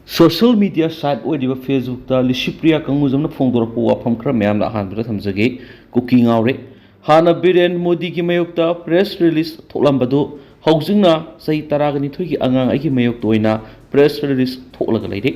Social media site oidiba Facebook ta Lishipriya kanguzamna phongdorpa wafam khara mayamna ahanbada thamjage Kuki Ngaore Hanna Biren Modi ki mayokta press release thoklambado haujingna sahi taragani thoigi angang aigi mayokta oina press release thoklaga leide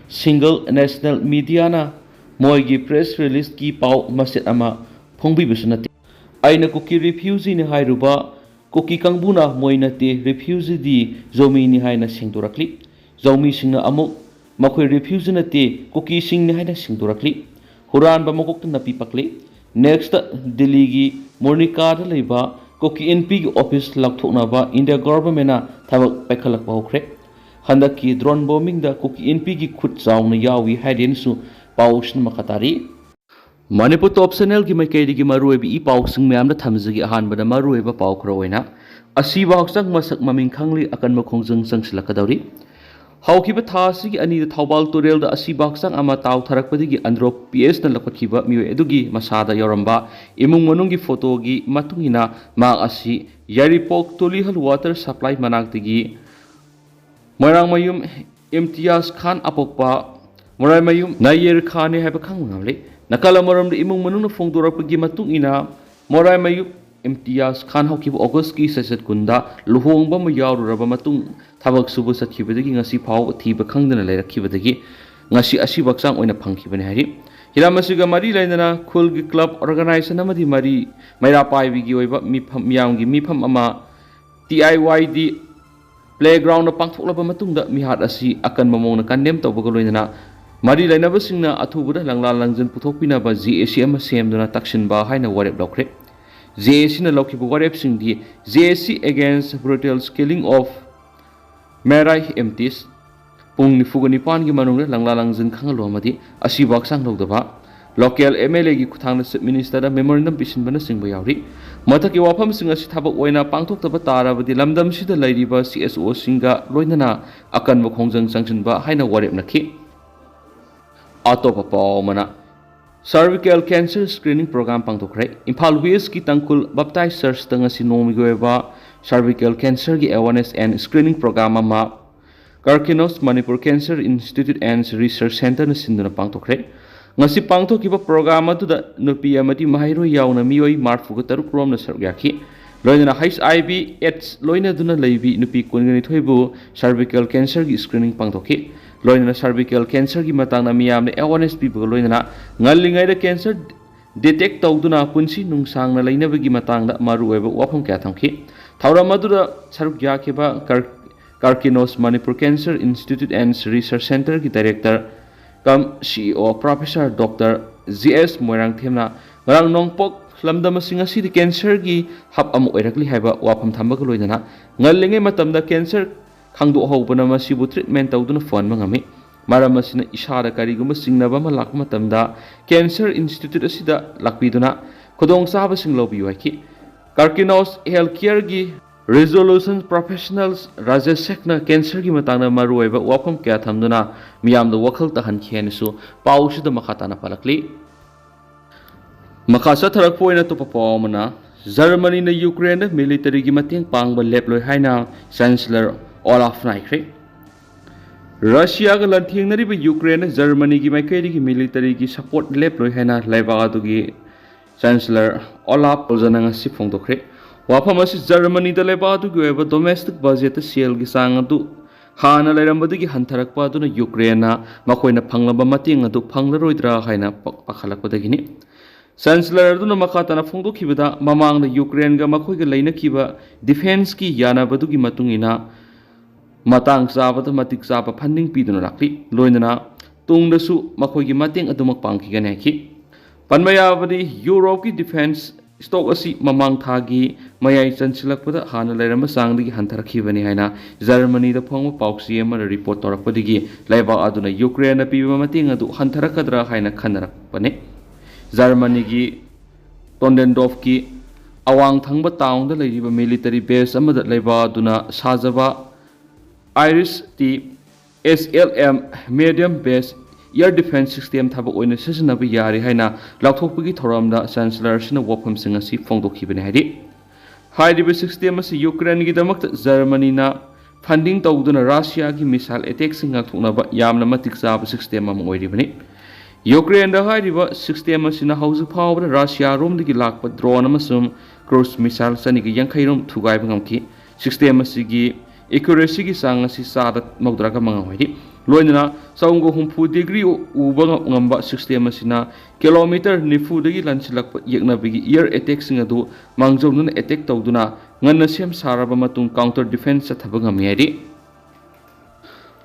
single national media na moigi press release ki pau maset ama phongbibusu nate aina Kuki refugee ni hairuba Kuki kangbuna moina te refugee di Zomi ni haina singdorakli Zomi singna amuk makoi refugee na te Kuki sing ni haina singdorakli huran ba makok na pipakli next Delhi gi Monica da leiba Kuki NP gi office lakthokna ba India government na thabak paikhalak ba hokre Hanna ki drone bombing da Kuki NP gi khut chaung na yawi haiden su paushin makatari Manipur top channel ki mai kaidi ki maroi bi pau sing myam da thamjagi ahan bada maroi ba pau khroina asiba haksang masak maming khangli akan makhongjang sangsilakadawri haukiba thasi ki ani da thawbal torel da asiba haksang ama taw tharakpadi gi andro PS na lakhiba miwe edugi masada yoramba imung manung gi photo gi matungina ma asi yaripok tolihal water supply manaktigi Moirang mayum Imtiaz Khan apokpa Morai mayum Nayer Khan hai ba khang ngamle nakala maram de imung manung phongdorapagi matung ina Morai mayum Imtiaz Khan hokib August ki sesat kunda luhongba ma yaruraba matung thabak subu sathibadagi ngasi phau thiba khangdana leirakibadagi ngasi asibaksang oina phangkhibani hari hiramasiga mari lainana khulgi club organization amadi mari maira paibi gi oiba mifam miyamgi mifam ama TIYD playground na pangthoklaba matungda mihat asi akan mamongna kandem tawbaga loinana Mari lainaba singna athubuda langla langjan puthokpina ba JAC ama semduna takshinba haina warep lokre JAC na lokhibu warep singdi JAC against brutal killing of Merai MTs pung nifugani pan gi manungna langla langjan khangalo amadi asibak sang lokdaba local MLA gi kuthangna minister da memorandum pisinbana singba yawri mathaki wafam singa si thabak oina pangthoktaba tarabadi lamdam sida lairiba CSO singa loinana akan bokhongjang sangsinba haina warep nakhi Atopa Paumana Cervical Cancer Screening Program Pangtokre Imphal West ki tangkul baptized search tangasi nomigoeba Cervical Cancer gi Awareness and Screening Program ama Karkinos Manipur Cancer Institute and Research Center na sinduna pangtokre ngasi pangthokiba program atuda nupi amati mahiro yauna mioi marfuga taruk rom na sargyaki loina HIV AIDS loina duna leibi nupi kungani thoibu cervical cancer gi screening pangthoki loina cervical cancer gi matangna miyamne awareness pibu loina ngallingai da cancer detect tawduna punsi nungsangna leinabagi matangda maru oiba wafam kya thamki thawra madura sarugya khiba Karkinos Manipur Cancer Institute and Research Center ki director kam CEO Professor Dr. GS Moirang Themna ngarang nongpok lamdam singa si cancer gi hap am oirakli haiba wafam thambaga loina ngallingai matamda cancer khangdo hobana masibu treatment tawduna phone mangami maram asina ishara kariguma singnaba ma lakma tamda cancer institute asida lakpiduna khodong sahaba singlobi waki Karkinos healthcare gi resolution professionals Rajesh Sekna cancer gi matangna maruiba wafam kya thamduna miyamda wakhal tahan khenesu pausida makhatana palakli makasa tharak poina to papawmana Germany na Ukraine military gi mateng pangba leploi haina chancellor Olaf Naikre Russia ga lanthingna Ukraine Germany gi maikairi gi military gi support leploi haina laibaga gi chancellor Olaf Polzananga si phongdokre wafam asi Germany da laibaga gi oiba domestic budget sale gi sang adu hana lairambadi gi hantharakpa aduna Ukraine na makoina phanglaba mateng adu phanglaroidra haina pakhalakpadagini Chancellor aduna makhatana phongdokhibada mamangna Ukraine ga makhoi ga lainakiba defense ki yana badugi matungina matang sabata matik saba funding piduna rakli loinana tungdasu makhoi gi mateng adumak pangkhiga neki panmaya badi Europe ki defense stock asi mamang thagi mayai chanchilakpada hana lairama sangdigi hantharakibani haina Germany da phongma pauksi ama report torakpadigi laiba aduna Ukraine piba mateng adu hantharakadra haina khanarakpane Germany gi Tondendorf ki awang thangba town da leiba military base amada leiba duna sajaba Iris T SLM medium base air defense system thaba oina sisinabi yari haina lathokpagi thoramda chancellor sina wafam singa si phongdokhibani haidi hairiba system asi Ukraine gi damakta Germany na funding tawduna Russia gi missile attack singa thunaba yamna matik chaba system am oiribani Ukraine da hairiba system asina hauju phawba Russia rom digi lakpa drone amasum cruise missile sani gi yankhai rom thugai bangamki system asigi accuracy gi sang asi sada mogdra ka mangawi loinana saungo humpu degree uba ngamba system asina kilometer nifu dagi lanchilak yekna bigi air attack singa du mangjawna attack tawduna nganna sem saraba matung counter defense thabanga miari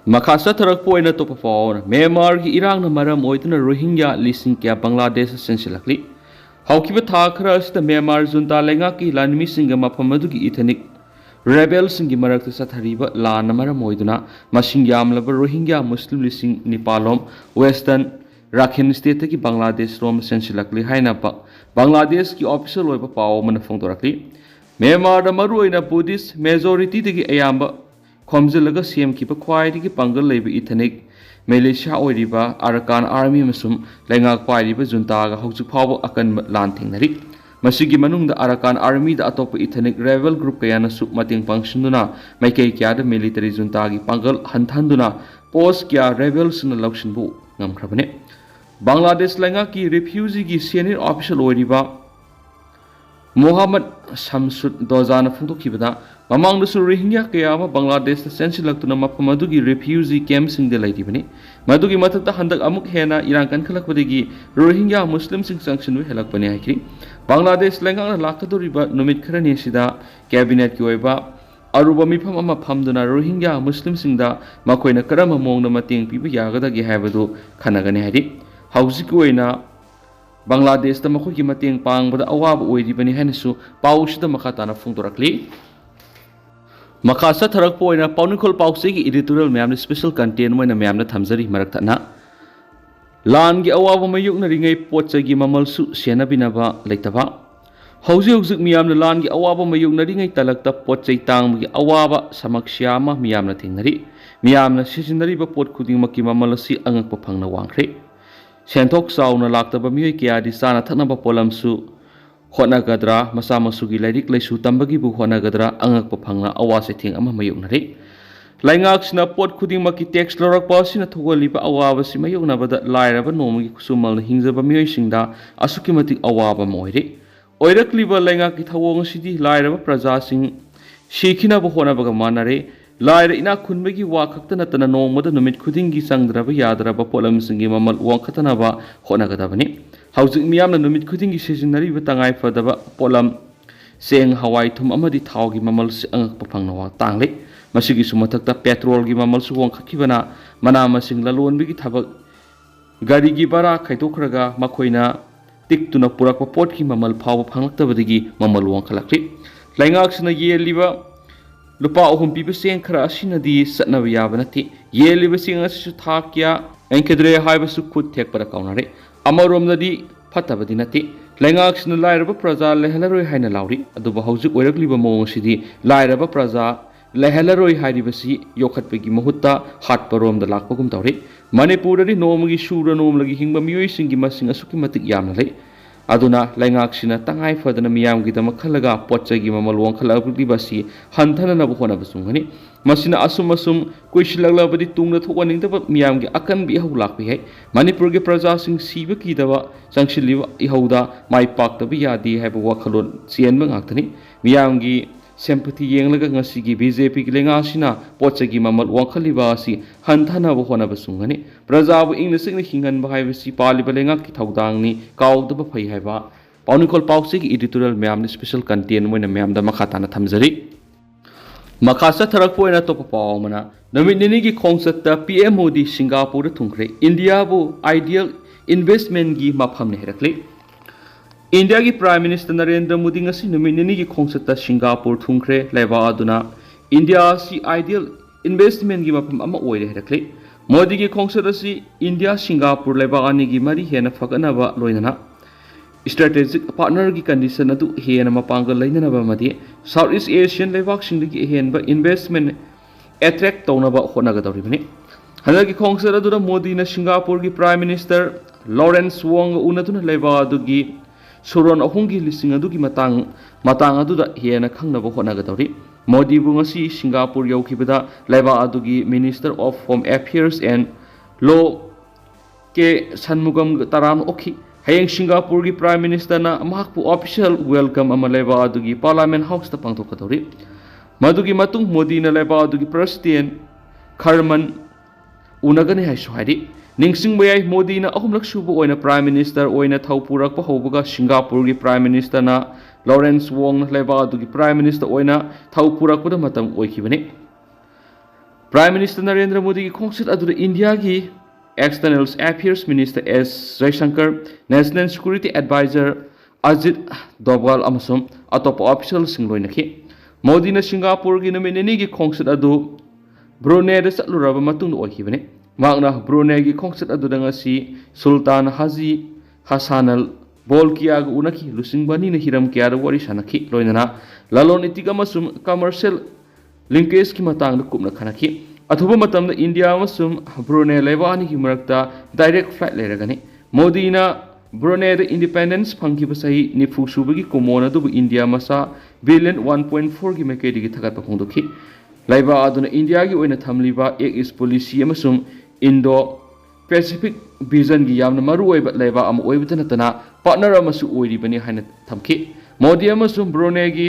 makasa tharak poina to pafor Myanmar gi irang na maram oituna Rohingya lising kya Bangladesh sensilakli haukiba tha khara sta Myanmar junta lenga ki lanmi singa maphamadu gi ethnic rebels singi marakta sathariba lan maram oiduna masing yamlaba Rohingya Muslim lising nipalom western Rakhine state ki Bangladesh rom sensilakli haina Bangladesh ki official oiba paw man phongdorakli Myanmar da maru oina Buddhist majority digi ayamba khomjelaga CM ki pa khwai digi pangal leiba ethnic Malaysia oiriba Arakan army masum lenga khwai riba junta ga hauju phaw akan lan thingnari masigi manungda Arakan army da atop ethnic rebel group kayana su mating pangshunduna maikai kya da military junta gi pangal hanthanduna post kya rebels na lakshinbu ngamkhrabane Bangladesh lenga ki refugee gi senior official oiriba Muhammad Shamsud Dozana Fundukibada, among the Rohingya Kayama, Bangladesh, the Sensilaktuna Mapamadugi refugee camps in the Laitibani, Madugi Matata Handak Amuk Hena, Iran Kankalakwadigi, Rohingya Muslims in sanction with Helakpaniaki, Bangladesh Langan Lakaduriba, Numit Karanisida, Cabinet Kueba, Aruba Mipama Pamduna, Rohingya Muslims in the Makoina Karama among the Mating people Yagadagi Havadu, Kanaganadi, Hausikuena. Bangladesh da makoi ki mateng pang bada awab oiribani hainasu paush da makatana phungdorakli makasa tharak poina paunikol pause gi editorial myam special content moina myam na thamjari maraktana lan gi awab mayuk na ringai potcha gi mamal su sena binaba leitaba hauji haujuk myam na lan gi awab mayuk na ringai talakta potchai tang gi awaba samaksya ma myam na thingnari myam na sijinari ba pot khuding makki mamal si angak pa phangna wangkhre Sentok sauna laktaba miyoi kya di sana thanaba polamsu honagadra masamasugi lairik laisu tambagi bu honagadra angak pa phangna awase thing ama mayuknari laingak sina pot khuding maki text lorak pa sina thogaliba awaba si mayukna bada lairaba nomagi kusumal hingjaba miyoi singda asuki matik awaba moire oirakliba laingak ki thawong sidi lairaba praja sing shikhina bu honabaga manare Laira ina kunbegi wa kaktana tana nomada numit khudingi sangdraba yadraba polam singi mamal wangkatana ba honagadabani haujuk miyamna numit khudingi sejinari ba tangai fadaba polam seng hawai thum amadi thawgi mamal si angak papangna wa tangle masigi sumathakta petrol gi mamal su wangkhakibana mana masing lalonbigi thabak gari gi bara khaitokraga makhoina tiktuna purakpa pot ki mamal phaw phangaktabadigi mamal wangkhalakri laingak sina yeliba Lupa ohum pipa seng khara asina di satna yabanati yeli basing asu thakya enkadre haiba su khud thek para kaunare amarom nadi phatabadi nati lengak sna lairaba praja lehalaroi haina lauri aduba haujuk oirakliba mawong sidi lairaba praja lehalaroi hairibasi yokhatpegi mahutta hatparom da lakpagum tawre manipur ri nomgi sura nomlagi hingba miyoi singi masing asuki matik yamna lei aduna laingak sina tangai fadana miyam gi dama khalaga potchagi mamal wong khalabdi basi hanthana na bkhona basungani masina asum koisilagla badi tungna thokwaning da miyam gi akan bi haulak bi hai manipur ge praja sing siba ki dawa sangshiliwa ihauda mai pak da bi yadi hai ba wakhalon chien ma ngaktani miyam gi sympathy yenglaga ngasi gi BJP gi lenga sina potchagi mamal wong khaliba asi hanthana bkhona basungani praja bu ingna singna hingan ba hai basi paliba lenga ki thaudang ni kaud ba phai hai ba paunikol pausi gi editorial myam ni special content moina myam da makhata na thamjari makhasa tharak poina to paw mana naminini gi khongsat ta PM Modi Singapore thungkre India bu ideal investment gi mafam ne herakle India ki Prime Minister Narendra Modi ngasi naminini ki khongsata Singapore thungkre leba aduna India si ideal investment gi mafam ama oire herakle Modi ki khongsata si India Singapore leba ani gi mari hena phakana ba loinana strategic partner ki condition adu hena mapangal lainana ba madi Southeast Asian lebak sing gi hen ba investment attract tawna ba hona ga dawribani hana ki khongsata adu Modi na Singapore ki Prime Minister Lawrence Wong unatuna leba adu gi suron ahungi lising adu ki matang adu da hena khangna ba hona ga dawri Modi bu ngasi Singapore yaukibada laiba adugi Minister of Home Affairs and Law ke Sanmugam taran okhi hayeng Singapore gi Prime Minister na mahakpu official welcome ama laiba adugi Parliament House ta pangthokadori madugi matung Modi na laiba adugi President Kharman unagani hai sohari ningsing bayai Modi na ahumlak subu oina Prime Minister oina thaupurak pa hobuga Singapore gi Prime Minister na Lawrence Wong na laiba adugi Prime Minister oina thaupurak pa matam oikibani Prime Minister Narendra Modi gi khongsit adu India gi External Affairs Minister S. Jaishankar, National Security Advisor Ajit Doval amasum atop official singloinaki Modi na Singapore gi nominee gi khongsit adu Brunei da satluraba matung oikibani magna Brunei gi khongsit adu ngasi Sultan Haji Hassanal Bolkiya gu unaki lusingbani na hiram kya da wari sanaki loinana lalon itika masum commercial linkage ki matang da kupna khanaki athuba matam da India masum Brunei leibani ki marakta direct flight leragani Modi na Brunei da independence phangki basai nifu subagi komona du India masa billion 1.4 gi mekedi gi thagat pakhongdoki laiba aduna India gi oina thamliba ek is policy amasum Indo Pacific vision gi yamna maru oiba laiba am oibata natana partner amasu oiribani haina thamki Modi amasum Brunei gi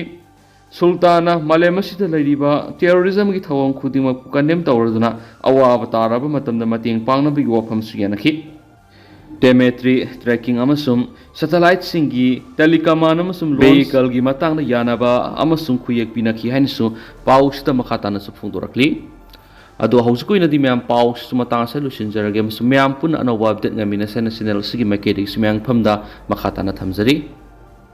Sultana Malemasida Ladiba, terrorism gi thawang khudima kandem tawraduna awaba taraba matamda mating pangna bigi wafam suyanaki telemetry tracking amasum satellite singi telecom amasum vehicle gi matangda yanaba amasum khuyek pinaki hainsu pausta makhatana su phungdorakli ado hausukoina di myam paus sumatang solution jarage amasum myam pun anawa update ngamina national sigi makedi sumyang phamda makhatana thamjari